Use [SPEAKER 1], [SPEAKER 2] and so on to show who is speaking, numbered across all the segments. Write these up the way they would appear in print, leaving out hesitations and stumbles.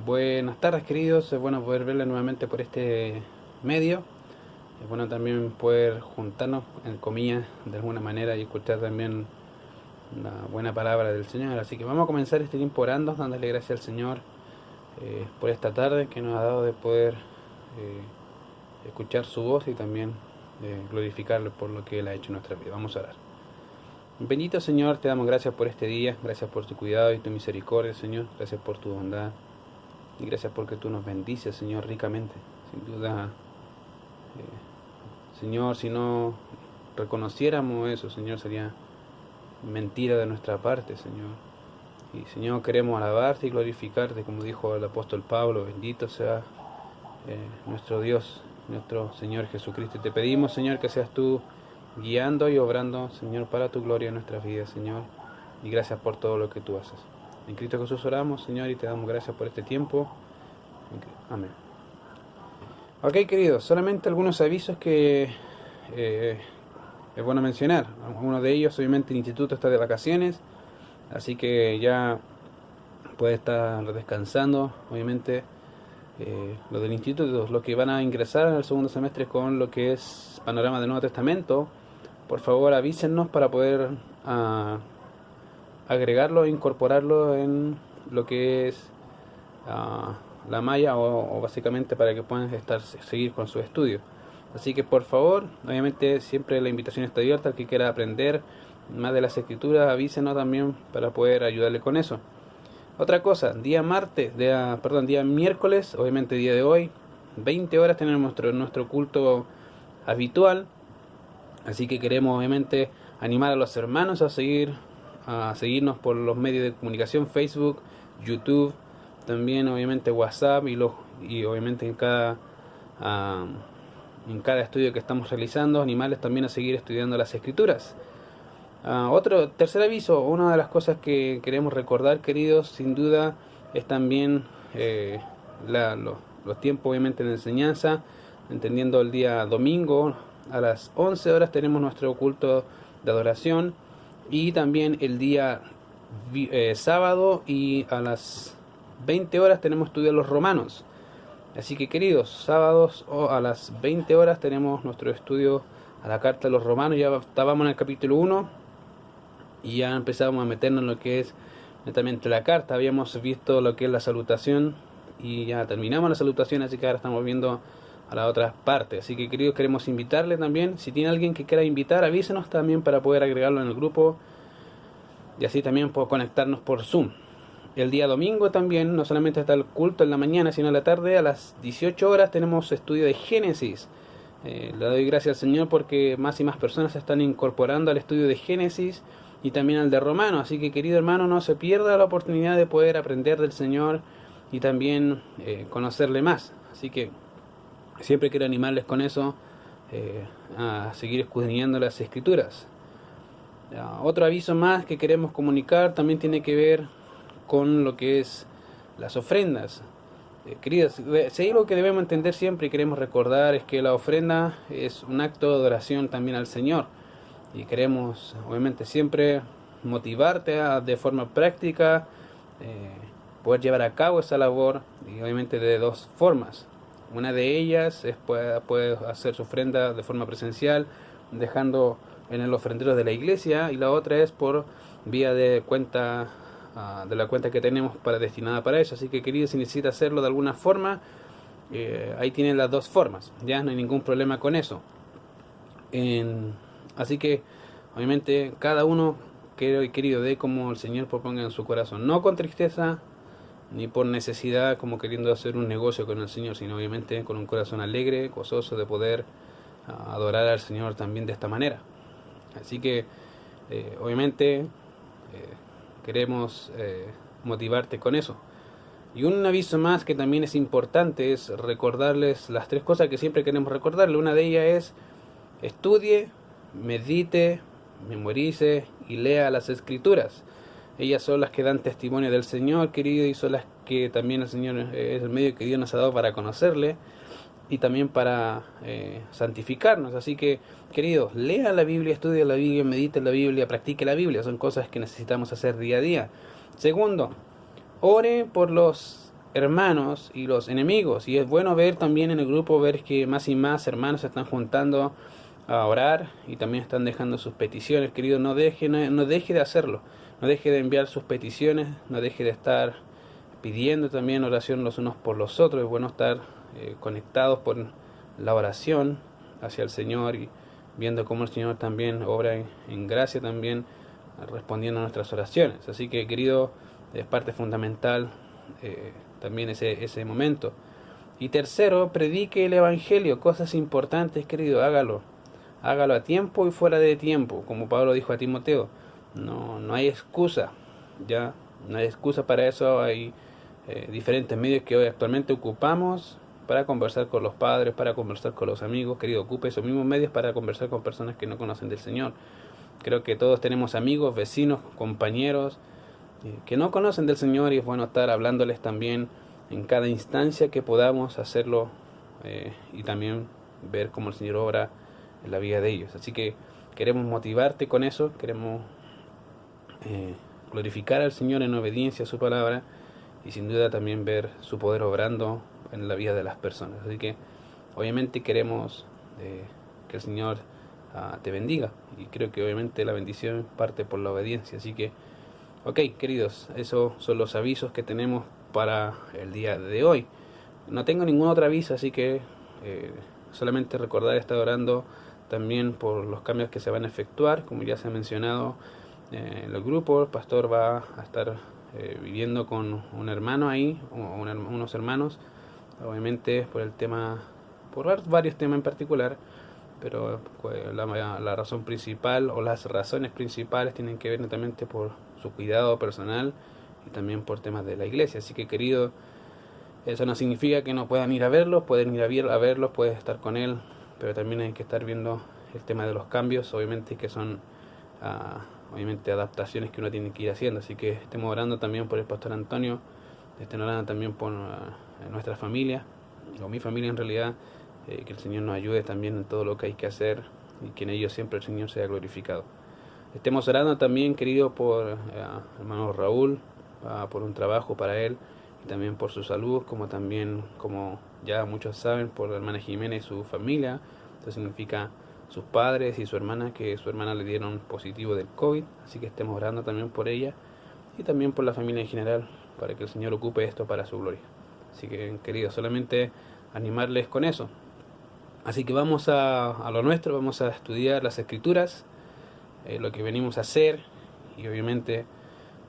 [SPEAKER 1] Buenas tardes, queridos. Es bueno poder verles nuevamente por este medio. Es bueno también poder juntarnos, en comillas, de alguna manera y escuchar también una buena palabra del Señor. Así que vamos a comenzar este tiempo orando, dándole gracias al Señor por esta tarde que nos ha dado de poder escuchar su voz y también glorificarle por lo que Él ha hecho en nuestra vida. Vamos a orar. Bendito Señor, te damos gracias por este día, gracias por tu cuidado y tu misericordia, Señor, gracias por tu bondad. Y gracias porque tú nos bendices, Señor, ricamente. Sin duda, Señor, si no reconociéramos eso, Señor, sería mentira de nuestra parte, Señor. Y, Señor, queremos alabarte y glorificarte, como dijo el apóstol Pablo. Bendito sea nuestro Dios, nuestro Señor Jesucristo. Y te pedimos, Señor, que seas tú guiando y obrando, Señor, para tu gloria en nuestras vidas, Señor. Y gracias por todo lo que tú haces. En Cristo Jesús oramos, Señor, y te damos gracias por este tiempo. Amén. Ok, queridos, solamente algunos avisos que es bueno mencionar. Uno de ellos, obviamente, el instituto está de vacaciones, así que ya puede estar descansando, obviamente. Lo del instituto, los que van a ingresar al segundo semestre con lo que es panorama del Nuevo Testamento, por favor avísennos para poder agregarlo e incorporarlo en lo que es la malla o básicamente para que puedan seguir con su estudio. Así que por favor, obviamente siempre la invitación está abierta al que quiera aprender más de las escrituras, avísenos también para poder ayudarle con eso. Otra cosa, día miércoles, obviamente día de hoy, 20 horas tenemos nuestro culto habitual, así que queremos obviamente animar a los hermanos a seguirnos por los medios de comunicación, Facebook, YouTube, también obviamente WhatsApp y obviamente en cada estudio que estamos realizando, animarles también a seguir estudiando las escrituras. Tercer aviso, una de las cosas que queremos recordar, queridos, sin duda, es también los tiempos obviamente de enseñanza, entendiendo el día domingo a las 11 horas tenemos nuestro culto de adoración y también el día sábado y a las 20 horas tenemos estudio de los romanos. Así que, queridos, sábados o a las 20 horas tenemos nuestro estudio a la carta de los romanos. Ya estábamos en el capítulo 1 y ya empezamos a meternos en lo que es netamente la carta. Habíamos visto lo que es la salutación y ya terminamos la salutación, así que ahora estamos viendo a la otra parte. Así que, queridos, queremos invitarle también. Si tiene alguien que quiera invitar, avísenos también para poder agregarlo en el grupo y así también puedo conectarnos por Zoom. El día domingo también, no solamente está el culto en la mañana, sino en la tarde, a las 18 horas tenemos estudio de Génesis. Le doy gracias al Señor porque más y más personas se están incorporando al estudio de Génesis y también al de Romanos. Así que, querido hermano, no se pierda la oportunidad de poder aprender del Señor y también conocerle más. Así que siempre quiero animarles con eso, a seguir escudriñando las Escrituras. Otro aviso más que queremos comunicar también tiene que ver con lo que es las ofrendas. Queridas, si hay algo que debemos entender siempre y queremos recordar es que la ofrenda es un acto de adoración también al Señor. Y queremos, obviamente, siempre motivarte de forma práctica poder llevar a cabo esa labor, y obviamente de dos formas. Una de ellas es puede hacer su ofrenda de forma presencial, dejando en el ofrendero de la iglesia, y la otra es por vía de cuenta, de la cuenta que tenemos destinada para eso. Así que, queridos, si necesita hacerlo de alguna forma, ahí tienen las dos formas, ya no hay ningún problema con eso. Así que obviamente cada uno, querido, dé como el Señor proponga en su corazón, no con tristeza ni por necesidad, como queriendo hacer un negocio con el Señor, sino obviamente con un corazón alegre, gozoso de poder adorar al Señor también de esta manera. Así que obviamente queremos motivarte con eso. Y un aviso más que también es importante es recordarles las tres cosas que siempre queremos recordarle. Una de ellas es: estudie, medite, memorice y lea las Escrituras. Ellas son las que dan testimonio del Señor, querido, y son las que también el Señor es el medio que Dios nos ha dado para conocerle y también para santificarnos. Así que, queridos, lea la Biblia, estudie la Biblia, medite la Biblia, practique la Biblia. Son cosas que necesitamos hacer día a día. Segundo, ore por los hermanos y los enemigos. Y es bueno ver también en el grupo, ver que más y más hermanos se están juntando a orar y también están dejando sus peticiones. Querido, no deje de hacerlo, no deje de enviar sus peticiones, no deje de estar pidiendo también oración los unos por los otros. Es bueno estar conectados por la oración hacia el Señor y viendo cómo el Señor también obra en gracia también, respondiendo a nuestras oraciones. Así que, querido, es parte fundamental también ese momento. Y tercero, predique el Evangelio, cosas importantes, querido, hágalo. Hágalo a tiempo y fuera de tiempo, como Pablo dijo a Timoteo. No hay excusa, ya, no hay excusa para eso. Hay diferentes medios que hoy actualmente ocupamos para conversar con los padres, para conversar con los amigos. Querido, ocupe esos mismos medios para conversar con personas que no conocen del Señor. Creo que todos tenemos amigos, vecinos, compañeros que no conocen del Señor, y es bueno estar hablándoles también en cada instancia que podamos hacerlo y también ver cómo el Señor obra en la vida de ellos. Así que queremos motivarte con eso, queremos glorificar al Señor en obediencia a su palabra y sin duda también ver su poder obrando en la vida de las personas. Así que obviamente queremos que el Señor te bendiga, y creo que obviamente la bendición parte por la obediencia. Así que ok, queridos, esos son los avisos que tenemos para el día de hoy. No tengo ningún otro aviso, así que solamente recordar estar orando también por los cambios que se van a efectuar. Como ya se ha mencionado en el grupo, el pastor va a estar viviendo con un hermano ahí, unos hermanos, obviamente por el tema, por varios temas en particular, pero pues, la razón principal o las razones principales tienen que ver netamente por su cuidado personal y también por temas de la iglesia. Así que, querido, eso no significa que no puedan ir a verlos, pueden ir a verlos, puedes estar con él, pero también hay que estar viendo el tema de los cambios, obviamente, que son obviamente adaptaciones que uno tiene que ir haciendo. Así que estemos orando también por el pastor Antonio, estén orando también por nuestra familia, o mi familia en realidad, que el Señor nos ayude también en todo lo que hay que hacer y que en ello siempre el Señor sea glorificado. Estemos orando también, querido, por hermano Raúl, por un trabajo para él y también por su salud, como también, como ya muchos saben, por la hermana Jimena y su familia. Esto significa sus padres y su hermana, que su hermana le dieron positivo del COVID, así que estemos orando también por ella y también por la familia en general, para que el Señor ocupe esto para su gloria. Así que, queridos, solamente animarles con eso. Así que vamos a lo nuestro, vamos a estudiar las Escrituras, lo que venimos a hacer, y obviamente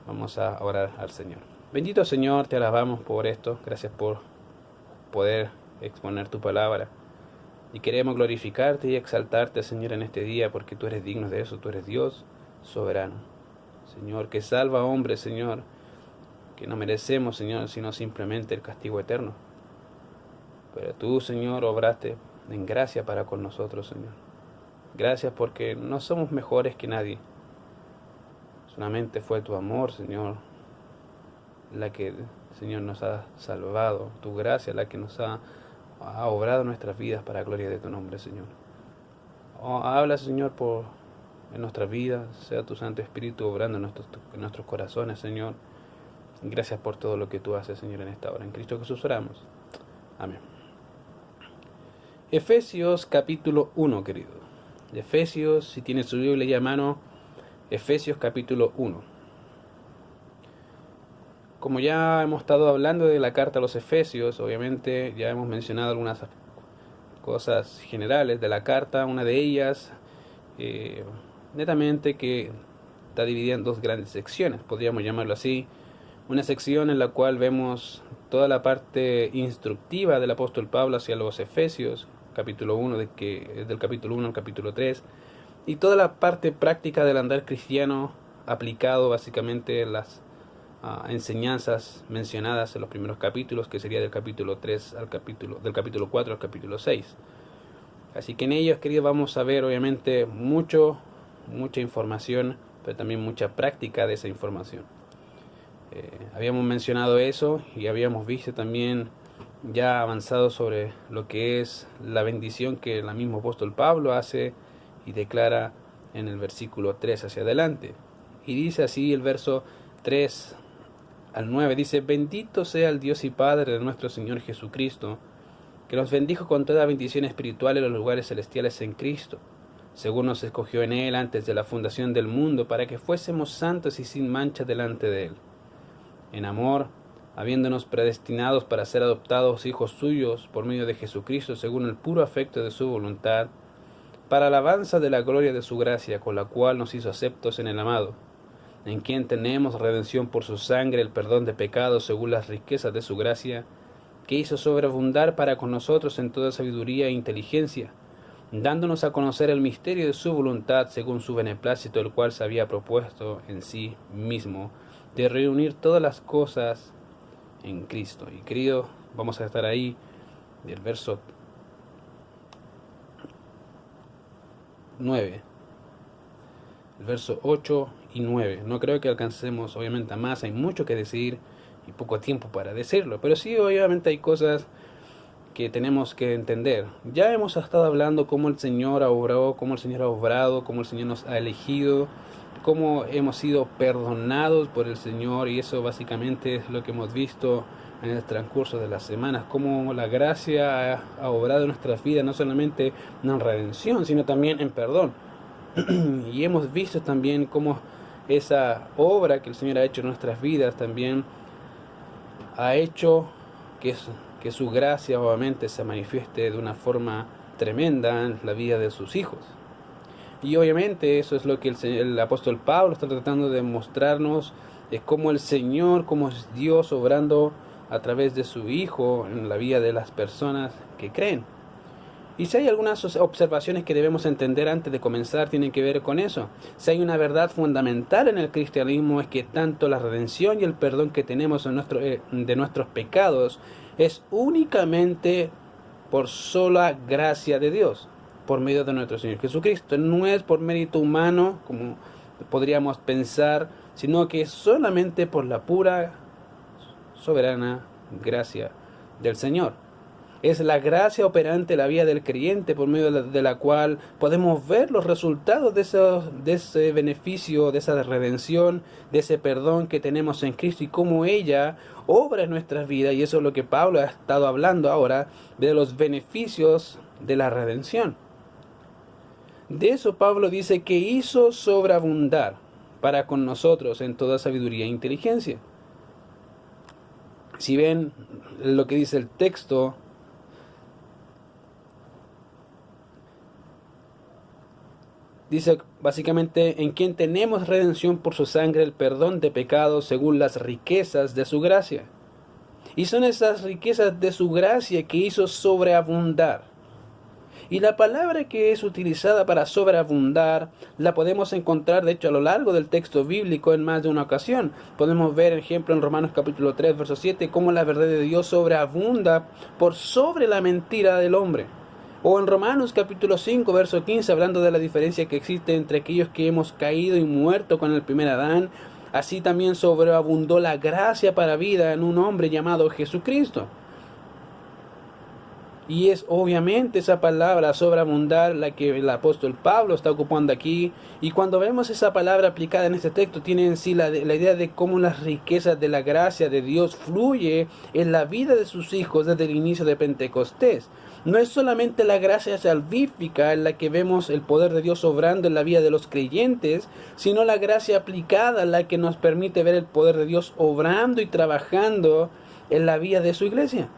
[SPEAKER 1] vamos a orar al Señor. Bendito Señor, te alabamos por esto, gracias por poder exponer tu palabra, y queremos glorificarte y exaltarte, Señor, en este día, porque tú eres digno de eso, tú eres Dios soberano, Señor, que salva a hombres, Señor, que no merecemos, Señor, sino simplemente el castigo eterno. Pero tú, Señor, obraste en gracia para con nosotros, Señor. Gracias porque no somos mejores que nadie. Solamente fue tu amor, Señor, la que, Señor, nos ha salvado. Tu gracia, la que nos ha obrado nuestras vidas para la gloria de tu nombre, Señor. Habla, Señor, en nuestras vidas. Sea tu Santo Espíritu obrando en nuestros corazones, Señor. Gracias por todo lo que tú haces, Señor, en esta hora. En Cristo Jesús oramos. Amén. Efesios capítulo 1, querido. Efesios, si tienes su Biblia a mano, Efesios capítulo 1. Como ya hemos estado hablando de la carta a los Efesios, obviamente ya hemos mencionado algunas cosas generales de la carta. Una de ellas, netamente, que está dividida en dos grandes secciones, podríamos llamarlo así. Una sección en la cual vemos toda la parte instructiva del apóstol Pablo hacia los Efesios, capítulo 1, del capítulo 1 al capítulo 3, y toda la parte práctica del andar cristiano, aplicado básicamente las enseñanzas mencionadas en los primeros capítulos, que sería del capítulo 3 del capítulo 4 al capítulo 6. Así que en ellos, queridos, vamos a ver obviamente mucha información, pero también mucha práctica de esa información. Habíamos mencionado eso y habíamos visto también ya avanzado sobre lo que es la bendición que el mismo apóstol Pablo hace y declara en el versículo 3 hacia adelante. Y dice así el verso 3 al 9 dice: bendito sea el Dios y Padre de nuestro Señor Jesucristo, que nos bendijo con toda bendición espiritual en los lugares celestiales en Cristo, según nos escogió en Él antes de la fundación del mundo, para que fuésemos santos y sin mancha delante de Él. En amor, habiéndonos predestinados para ser adoptados hijos suyos por medio de Jesucristo, según el puro afecto de su voluntad, para alabanza de la gloria de su gracia, con la cual nos hizo aceptos en el amado, en quien tenemos redención por su sangre, el perdón de pecados según las riquezas de su gracia, que hizo sobreabundar para con nosotros en toda sabiduría e inteligencia, dándonos a conocer el misterio de su voluntad según su beneplácito, el cual se había propuesto en sí mismo, de reunir todas las cosas en Cristo. Y querido, vamos a estar ahí del verso 9, el verso 8 y 9. No creo que alcancemos obviamente a más, hay mucho que decir y poco tiempo para decirlo, pero sí obviamente hay cosas que tenemos que entender. Ya hemos estado hablando cómo el Señor ha obrado, cómo el Señor ha obrado, cómo el Señor nos ha elegido, cómo hemos sido perdonados por el Señor, y eso básicamente es lo que hemos visto en el transcurso de las semanas, cómo la gracia ha obrado en nuestras vidas, no solamente en redención, sino también en perdón. Y hemos visto también cómo esa obra que el Señor ha hecho en nuestras vidas también ha hecho que su gracia obviamente se manifieste de una forma tremenda en la vida de sus hijos. Y obviamente eso es lo que el apóstol Pablo está tratando de mostrarnos, es cómo el Señor, cómo es Dios obrando a través de su Hijo en la vida de las personas que creen. Y si hay algunas observaciones que debemos entender antes de comenzar, tienen que ver con eso. Si hay una verdad fundamental en el cristianismo, es que tanto la redención y el perdón que tenemos de nuestros pecados es únicamente por sola gracia de Dios, por medio de nuestro Señor Jesucristo. No es por mérito humano, como podríamos pensar, sino que es solamente por la pura, soberana gracia del Señor. Es la gracia operante en la vida del creyente, por medio de la cual podemos ver los resultados de ese beneficio, de esa redención, de ese perdón que tenemos en Cristo, y cómo ella obra en nuestras vidas. Y eso es lo que Pablo ha estado hablando ahora, de los beneficios de la redención. De eso Pablo dice que hizo sobreabundar para con nosotros en toda sabiduría e inteligencia. Si ven lo que dice el texto, dice básicamente: en quien tenemos redención por su sangre, el perdón de pecados según las riquezas de su gracia. Y son esas riquezas de su gracia que hizo sobreabundar. Y la palabra que es utilizada para sobreabundar la podemos encontrar, de hecho, a lo largo del texto bíblico en más de una ocasión. Podemos ver, ejemplo, en Romanos capítulo 3, verso 7, cómo la verdad de Dios sobreabunda por sobre la mentira del hombre. O en Romanos capítulo 5, verso 15, hablando de la diferencia que existe entre aquellos que hemos caído y muerto con el primer Adán, así también sobreabundó la gracia para vida en un hombre llamado Jesucristo. Y es obviamente esa palabra sobreabundar la que el apóstol Pablo está ocupando aquí. Y cuando vemos esa palabra aplicada en este texto, tiene en sí la idea de cómo las riquezas de la gracia de Dios fluye en la vida de sus hijos desde el inicio de Pentecostés. No es solamente la gracia salvífica en la que vemos el poder de Dios obrando en la vida de los creyentes, sino la gracia aplicada en la que nos permite ver el poder de Dios obrando y trabajando en la vida de su iglesia.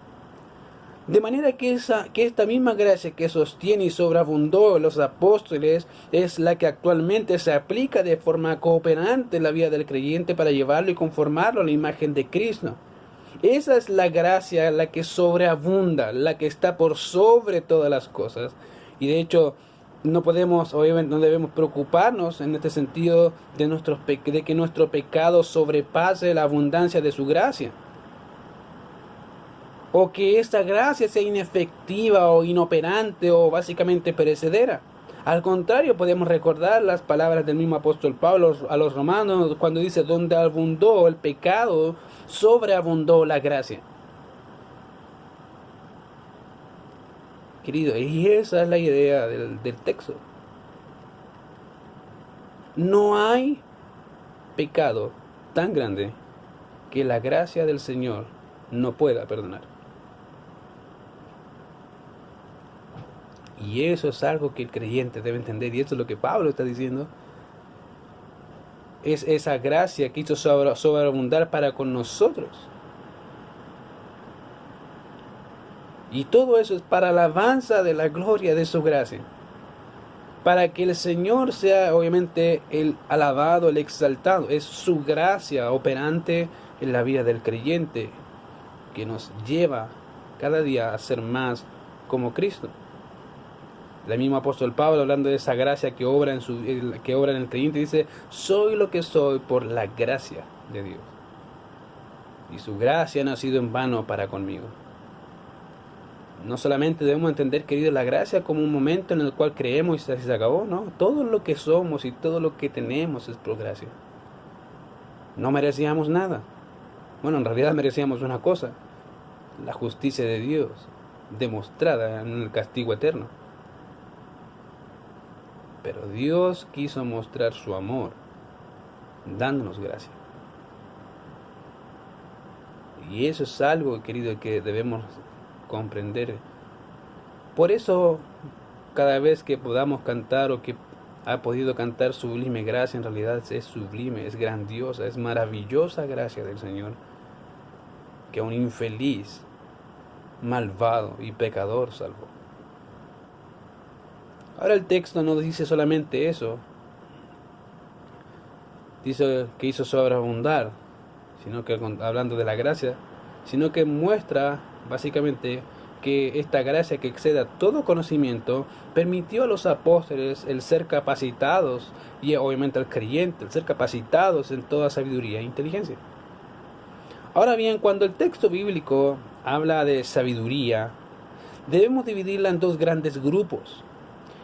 [SPEAKER 1] De manera que esta misma gracia que sostiene y sobreabundó en los apóstoles es la que actualmente se aplica de forma cooperante en la vida del creyente para llevarlo y conformarlo a la imagen de Cristo. Esa es la gracia, la que sobreabunda, la que está por sobre todas las cosas. Y de hecho, obviamente no debemos preocuparnos en este sentido de que nuestro pecado sobrepase la abundancia de su gracia, o que esta gracia sea inefectiva o inoperante o básicamente perecedera. Al contrario, podemos recordar las palabras del mismo apóstol Pablo a los romanos cuando dice: donde abundó el pecado, sobreabundó la gracia. Querido, y esa es la idea del texto. No hay pecado tan grande que la gracia del Señor no pueda perdonar. Y eso es algo que el creyente debe entender, y esto es lo que Pablo está diciendo. Es esa gracia que hizo sobreabundar para con nosotros. Y todo eso es para la alabanza de la gloria de su gracia. Para que el Señor sea obviamente el alabado, el exaltado. Es su gracia operante en la vida del creyente que nos lleva cada día a ser más como Cristo. El mismo apóstol Pablo, hablando de esa gracia que obra en el creyente, dice: soy lo que soy por la gracia de Dios. Y su gracia no ha sido en vano para conmigo. No solamente debemos entender, queridos, la gracia como un momento en el cual creemos y se acabó, ¿no? Todo lo que somos y todo lo que tenemos es por gracia. No merecíamos nada. Bueno, en realidad merecíamos una cosa: la justicia de Dios, demostrada en el castigo eterno. Pero Dios quiso mostrar su amor, dándonos gracia. Y eso es algo, querido, que debemos comprender. Por eso, cada vez que podamos cantar o que ha podido cantar sublime gracia, en realidad es sublime, es grandiosa, es maravillosa gracia del Señor, que a un infeliz, malvado y pecador salvó. Ahora el texto no dice solamente eso, dice que hizo sobreabundar, sino que hablando de la gracia, sino que muestra básicamente que esta gracia que excede a todo conocimiento permitió a los apóstoles el ser capacitados, y obviamente al creyente el ser capacitados en toda sabiduría e inteligencia. Ahora bien, cuando el texto bíblico habla de sabiduría, debemos dividirla en dos grandes grupos.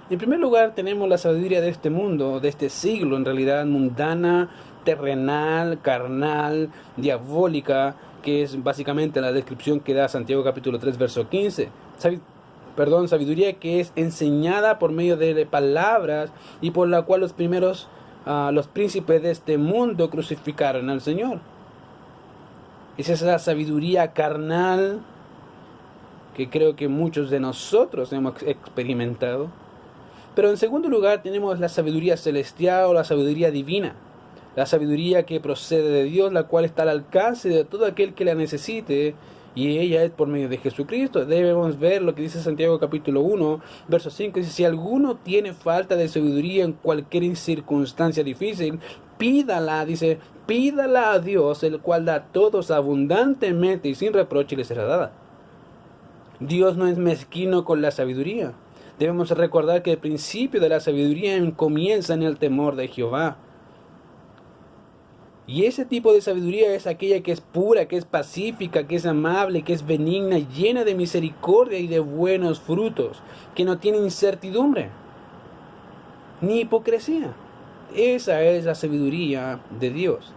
[SPEAKER 1] En primer lugar tenemos la sabiduría de este mundo, de este siglo, en realidad mundana, terrenal, carnal, diabólica, que es básicamente la descripción que da Santiago capítulo 3, verso 15. Sabiduría que es enseñada por medio de palabras y por la cual los príncipes de este mundo crucificaron al Señor. Es esa sabiduría carnal que creo que muchos de nosotros hemos experimentado. Pero en segundo lugar tenemos la sabiduría celestial o la sabiduría divina. La sabiduría que procede de Dios, la cual está al alcance de todo aquel que la necesite, y ella es por medio de Jesucristo. Debemos ver lo que dice Santiago capítulo 1, verso 5, dice: si alguno tiene falta de sabiduría en cualquier circunstancia difícil, pídala a Dios, el cual da a todos abundantemente y sin reproche, y le será dada. Dios no es mezquino con la sabiduría. Debemos recordar que el principio de la sabiduría comienza en el temor de Jehová. Y ese tipo de sabiduría es aquella que es pura, que es pacífica, que es amable, que es benigna, llena de misericordia y de buenos frutos, que no tiene incertidumbre ni hipocresía. Esa es la sabiduría de Dios.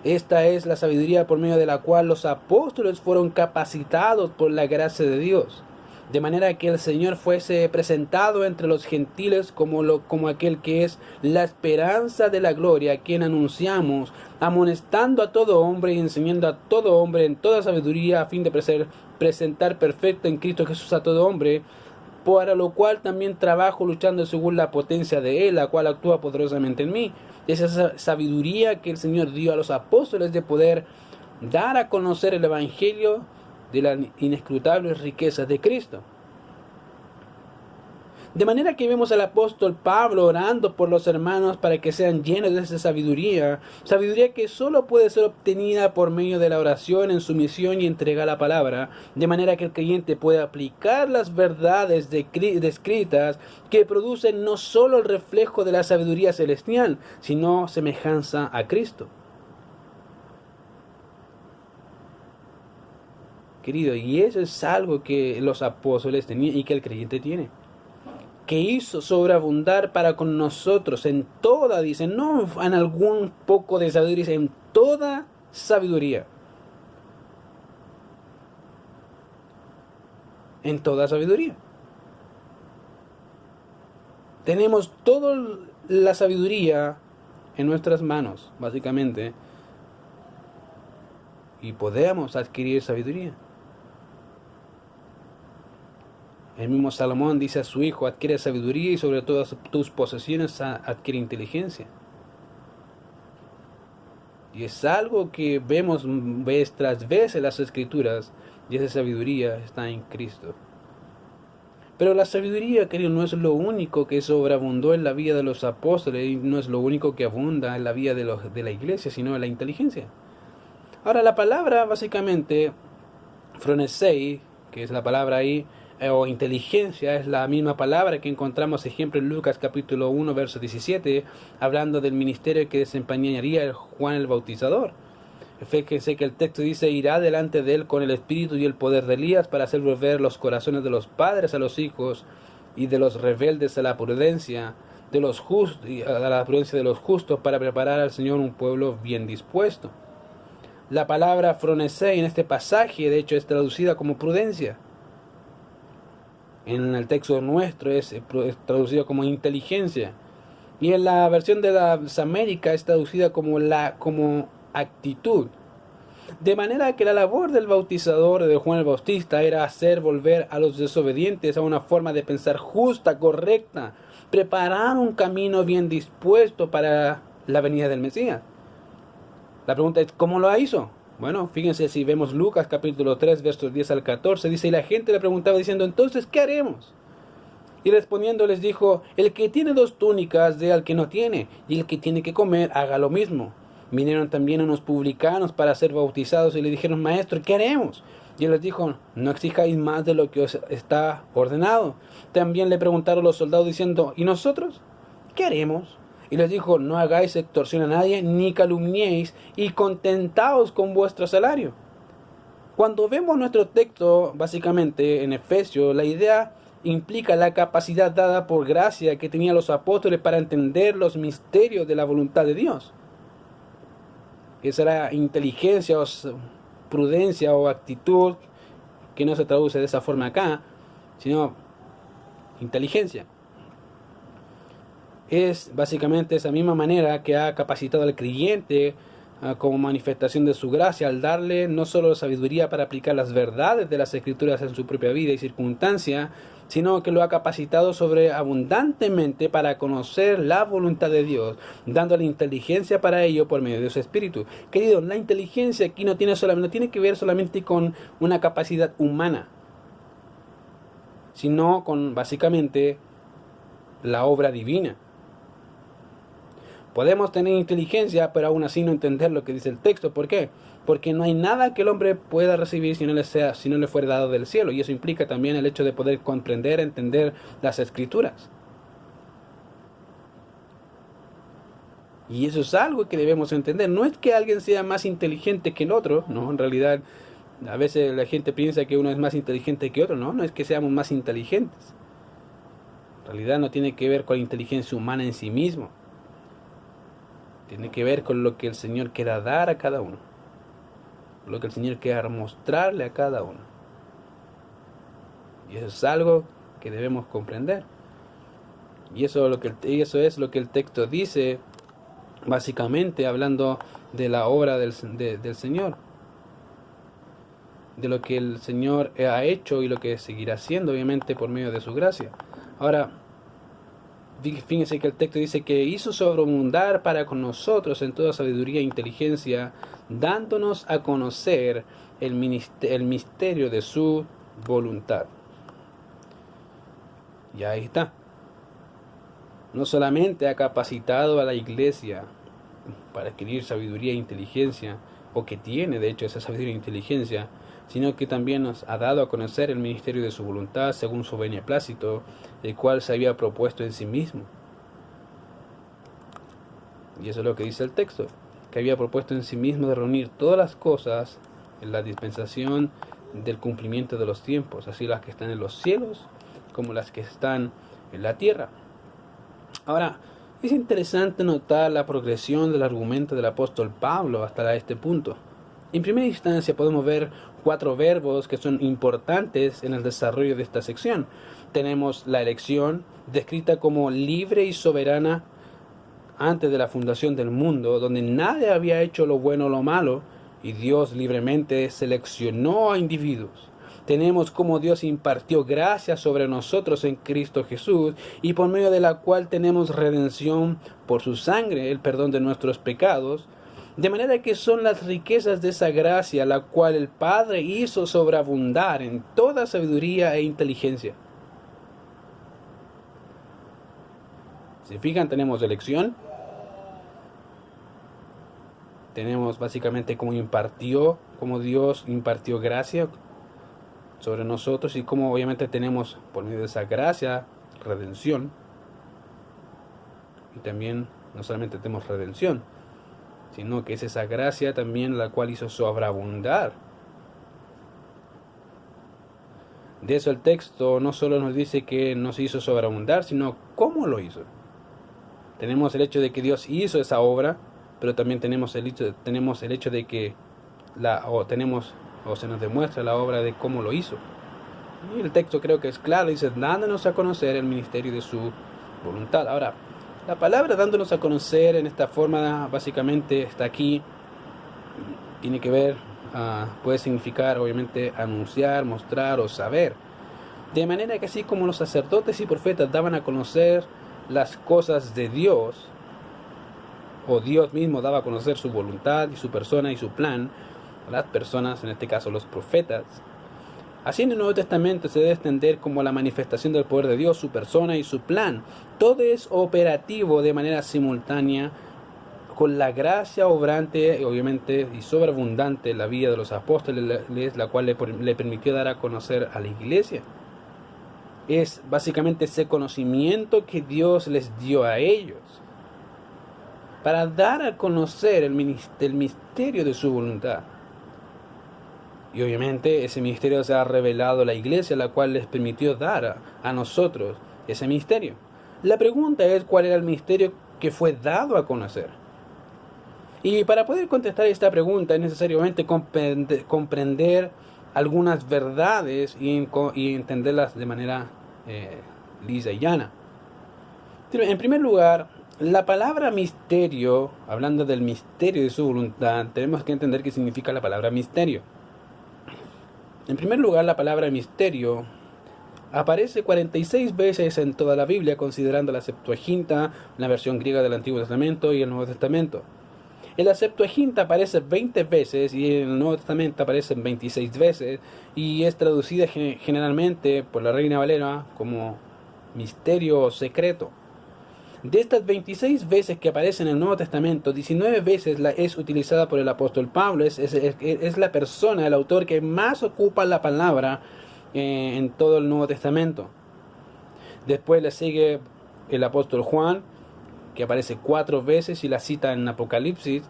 [SPEAKER 1] Esta es la sabiduría por medio de la cual los apóstoles fueron capacitados por la gracia de Dios, de manera que el Señor fuese presentado entre los gentiles como aquel que es la esperanza de la gloria, a quien anunciamos, amonestando a todo hombre y enseñando a todo hombre en toda sabiduría, a fin de presentar perfecto en Cristo Jesús a todo hombre, para lo cual también trabajo luchando según la potencia de Él, la cual actúa poderosamente en mí. Es esa sabiduría que el Señor dio a los apóstoles de poder dar a conocer el Evangelio de las inescrutables riquezas de Cristo. De manera que vemos al apóstol Pablo orando por los hermanos para que sean llenos de esa sabiduría que solo puede ser obtenida por medio de la oración en sumisión y entrega a la palabra, de manera que el creyente pueda aplicar las verdades descritas que producen no solo el reflejo de la sabiduría celestial, sino semejanza a Cristo. Querido, y eso es algo que los apóstoles tenían y que el creyente tiene, que hizo sobreabundar para con nosotros en toda, dice, no en algún poco de sabiduría, dice, en toda sabiduría. En toda sabiduría. Tenemos toda la sabiduría en nuestras manos, básicamente, y podemos adquirir sabiduría. El mismo Salomón dice a su hijo: adquiere sabiduría y sobre todas tus posesiones adquiere inteligencia. Y es algo que vemos vez tras vez en las Escrituras, y esa sabiduría está en Cristo. Pero la sabiduría, querido, no es lo único que sobreabundó en la vida de los apóstoles, y no es lo único que abunda en la vida de la iglesia, sino la inteligencia. Ahora, la palabra, básicamente, phronesei, que es la palabra ahí, o inteligencia, es la misma palabra que encontramos ejemplo en Lucas capítulo 1 verso 17, hablando del ministerio que desempeñaría Juan el Bautizador. Fíjense que el texto dice: irá delante de él con el espíritu y el poder de Elías para hacer volver los corazones de los padres a los hijos y de los rebeldes a la prudencia de los justos, para preparar al Señor un pueblo bien dispuesto. La palabra phronesei en este pasaje de hecho es traducida como prudencia. En el texto nuestro es traducido como inteligencia. Y en la versión de las Américas es traducida como actitud. De manera que la labor del bautizador de Juan el Bautista era hacer volver a los desobedientes a una forma de pensar justa, correcta, preparar un camino bien dispuesto para la venida del Mesías. La pregunta es: ¿cómo lo hizo? Bueno, fíjense, si vemos Lucas capítulo 3, versos 10 al 14, dice: y la gente le preguntaba diciendo: entonces, ¿qué haremos? Y respondiendo les dijo: el que tiene 2 túnicas dé al que no tiene, y el que tiene que comer haga lo mismo. Vinieron también unos publicanos para ser bautizados y le dijeron: maestro, ¿qué haremos? Y él les dijo: no exijáis más de lo que os está ordenado. También le preguntaron los soldados diciendo: ¿y nosotros? ¿Qué haremos? Y les dijo: no hagáis extorsión a nadie, ni calumniéis, y contentaos con vuestro salario. Cuando vemos nuestro texto, básicamente en Efesios, la idea implica la capacidad dada por gracia que tenían los apóstoles para entender los misterios de la voluntad de Dios. Esa era inteligencia o prudencia o actitud, que no se traduce de esa forma acá, sino inteligencia. Es básicamente esa misma manera que ha capacitado al creyente como manifestación de su gracia, al darle no solo sabiduría para aplicar las verdades de las Escrituras en su propia vida y circunstancia, sino que lo ha capacitado sobreabundantemente para conocer la voluntad de Dios, dándole inteligencia para ello por medio de su Espíritu. Querido, la inteligencia aquí no tiene que ver solamente con una capacidad humana, sino con básicamente la obra divina. Podemos tener inteligencia, pero aún así no entender lo que dice el texto. ¿Por qué? Porque no hay nada que el hombre pueda recibir si no le fuera dado del cielo. Y eso implica también el hecho de poder comprender, entender las Escrituras. Y eso es algo que debemos entender. No es que alguien sea más inteligente que el otro, no, en realidad a veces la gente piensa que uno es más inteligente que otro, no es que seamos más inteligentes. En realidad no tiene que ver con la inteligencia humana en sí mismo. Tiene que ver con lo que el Señor quiera dar a cada uno, lo que el Señor quiera mostrarle a cada uno. Y eso es algo que debemos comprender. Y eso es lo que el texto dice, básicamente hablando de la obra del Señor, de lo que el Señor ha hecho y lo que seguirá haciendo, obviamente por medio de su gracia. Ahora, fíjense que el texto dice que hizo sobreabundar para con nosotros en toda sabiduría e inteligencia, dándonos a conocer el misterio de su voluntad. Y ahí está. No solamente ha capacitado a la iglesia para adquirir sabiduría e inteligencia, o que tiene de hecho esa sabiduría e inteligencia, sino que también nos ha dado a conocer el ministerio de su voluntad según su beneplácito, el cual se había propuesto en sí mismo. Y eso es lo que dice el texto, que había propuesto en sí mismo de reunir todas las cosas en la dispensación del cumplimiento de los tiempos, así las que están en los cielos como las que están en la tierra. Ahora, es interesante notar la progresión del argumento del apóstol Pablo hasta este punto. En primera instancia podemos ver 4 verbos que son importantes en el desarrollo de esta sección. Tenemos la elección, descrita como libre y soberana antes de la fundación del mundo, donde nadie había hecho lo bueno o lo malo, y Dios libremente seleccionó a individuos. Tenemos como Dios impartió gracia sobre nosotros en Cristo Jesús, y por medio de la cual tenemos redención por su sangre, el perdón de nuestros pecados, de manera que son las riquezas de esa gracia la cual el Padre hizo sobreabundar en toda sabiduría e inteligencia. Si fijan, tenemos elección, tenemos básicamente como Dios impartió gracia sobre nosotros, y como obviamente tenemos por medio de esa gracia redención. Y también no solamente tenemos redención, sino que es esa gracia también la cual hizo sobreabundar. De eso el texto no solo nos dice que nos hizo sobreabundar, sino cómo lo hizo. Tenemos el hecho de que Dios hizo esa obra, pero también tenemos el hecho de que se nos demuestra la obra de cómo lo hizo. Y el texto creo que es claro, dice, dándonos a conocer el ministerio de su voluntad. Ahora, la palabra dándonos a conocer en esta forma básicamente está aquí, tiene que ver, puede significar obviamente anunciar, mostrar o saber. De manera que así como los sacerdotes y profetas daban a conocer las cosas de Dios, o Dios mismo daba a conocer su voluntad y su persona y su plan a las personas, en este caso los profetas, así en el Nuevo Testamento se debe extender como la manifestación del poder de Dios, su persona y su plan. Todo es operativo de manera simultánea con la gracia obrante, obviamente, y sobreabundante en la vida de los apóstoles, la cual le permitió dar a conocer a la iglesia. Es básicamente ese conocimiento que Dios les dio a ellos para dar a conocer el misterio de su voluntad. Y obviamente ese misterio se ha revelado a la iglesia, la cual les permitió dar a nosotros ese misterio. La pregunta es cuál era el misterio que fue dado a conocer. Y para poder contestar esta pregunta es necesariamente comprender algunas verdades y entenderlas de manera lisa y llana. En primer lugar, la palabra misterio, hablando del misterio de su voluntad, tenemos que entender qué significa la palabra misterio. En primer lugar, la palabra misterio aparece 46 veces en toda la Biblia, considerando la Septuaginta, la versión griega del Antiguo Testamento y el Nuevo Testamento. En la Septuaginta aparece 20 veces y en el Nuevo Testamento aparecen 26 veces, y es traducida generalmente por la Reina Valera como misterio secreto. De estas 26 veces que aparece en el Nuevo Testamento, 19 veces es utilizada por el apóstol Pablo. Es la persona, el autor que más ocupa la palabra en todo el Nuevo Testamento. Después le sigue el apóstol Juan, que aparece 4 veces y la cita en Apocalipsis.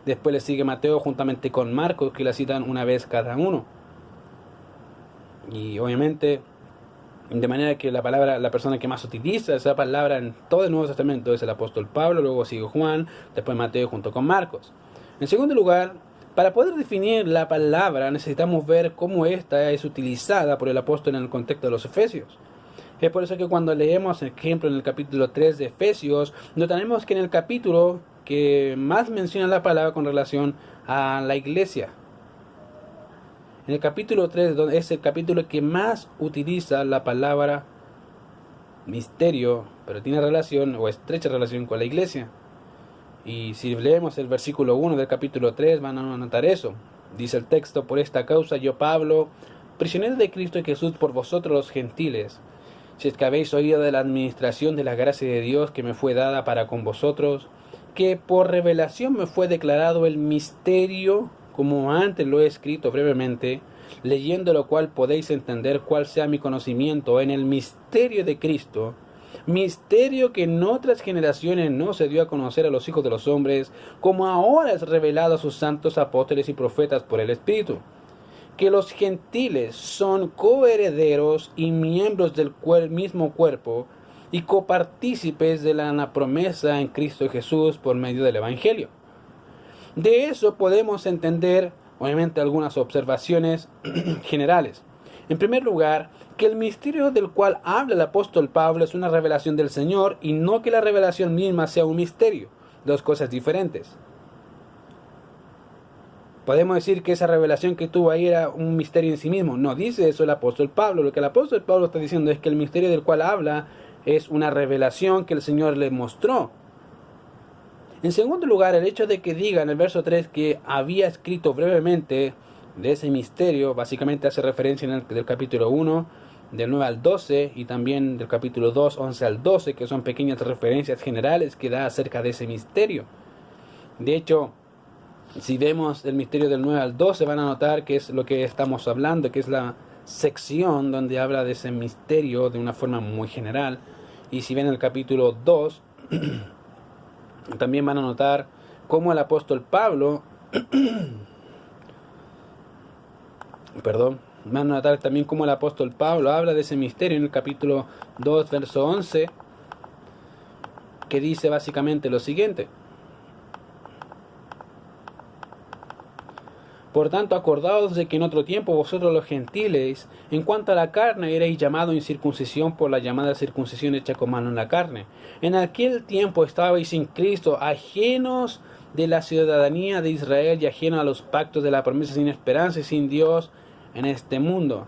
[SPEAKER 1] Después le sigue Mateo juntamente con Marcos, que la citan una vez cada uno. Y obviamente, de manera que la persona que más utiliza esa palabra en todo el Nuevo Testamento es el apóstol Pablo, luego sigue Juan, después Mateo junto con Marcos. En segundo lugar, para poder definir la palabra necesitamos ver cómo esta es utilizada por el apóstol en el contexto de los Efesios. Es por eso que cuando leemos, por ejemplo, en el capítulo 3 de Efesios, notaremos que en el capítulo que más menciona la palabra con relación a la iglesia, en el capítulo 3 es el capítulo que más utiliza la palabra misterio, pero tiene relación o estrecha relación con la iglesia. Y si leemos el versículo 1 del capítulo 3 van a notar eso. Dice el texto: por esta causa yo, Pablo, prisionero de Cristo Jesús por vosotros los gentiles, si es que habéis oído de la administración de la gracia de Dios que me fue dada para con vosotros, que por revelación me fue declarado el misterio, como antes lo he escrito brevemente, leyendo lo cual podéis entender cuál sea mi conocimiento en el misterio de Cristo, misterio que en otras generaciones no se dio a conocer a los hijos de los hombres, como ahora es revelado a sus santos apóstoles y profetas por el Espíritu, que los gentiles son coherederos y miembros del mismo cuerpo y copartícipes de la promesa en Cristo Jesús por medio del Evangelio. De eso podemos entender, obviamente, algunas observaciones generales. En primer lugar, que el misterio del cual habla el apóstol Pablo es una revelación del Señor y no que la revelación misma sea un misterio, dos cosas diferentes. podemos decir que esa revelación que tuvo ahí era un misterio en sí mismo. No dice eso el apóstol Pablo. Lo que el apóstol Pablo está diciendo es que el misterio del cual habla es una revelación que el Señor le mostró. En segundo lugar, el hecho de que diga en el verso 3 que había escrito brevemente de ese misterio, básicamente hace referencia del capítulo 1, del 9 al 12, y también del capítulo 2, 11 al 12, que son pequeñas referencias generales que da acerca de ese misterio. De hecho, si vemos el misterio del 9 al 12, van a notar que es lo que estamos hablando, que es la sección donde habla de ese misterio de una forma muy general. Y si ven el capítulo 2, también van a notar cómo el apóstol Pablo, van a notar también cómo el apóstol Pablo habla de ese misterio en el capítulo 2, verso 11, que dice básicamente lo siguiente: por tanto, acordaos de que en otro tiempo vosotros los gentiles, en cuanto a la carne, erais llamados incircuncisión por la llamada circuncisión hecha con mano en la carne. En aquel tiempo estabais sin Cristo, ajenos de la ciudadanía de Israel y ajenos a los pactos de la promesa, sin esperanza y sin Dios en este mundo.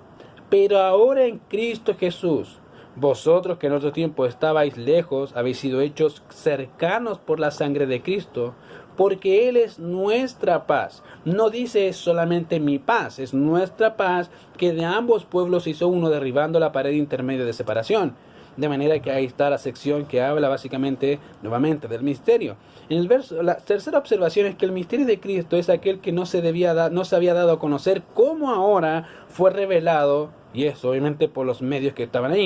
[SPEAKER 1] Pero ahora en Cristo Jesús, vosotros que en otro tiempo estabais lejos, habéis sido hechos cercanos por la sangre de Cristo, porque Él es nuestra paz. No dice solamente mi paz, es nuestra paz, que de ambos pueblos hizo uno, derribando la pared intermedia de separación. De manera que ahí está la sección que habla básicamente, nuevamente, del misterio. En el verso, la tercera observación es que el misterio de Cristo es aquel que no se había dado a conocer, como ahora fue revelado, y eso obviamente por los medios que estaban ahí.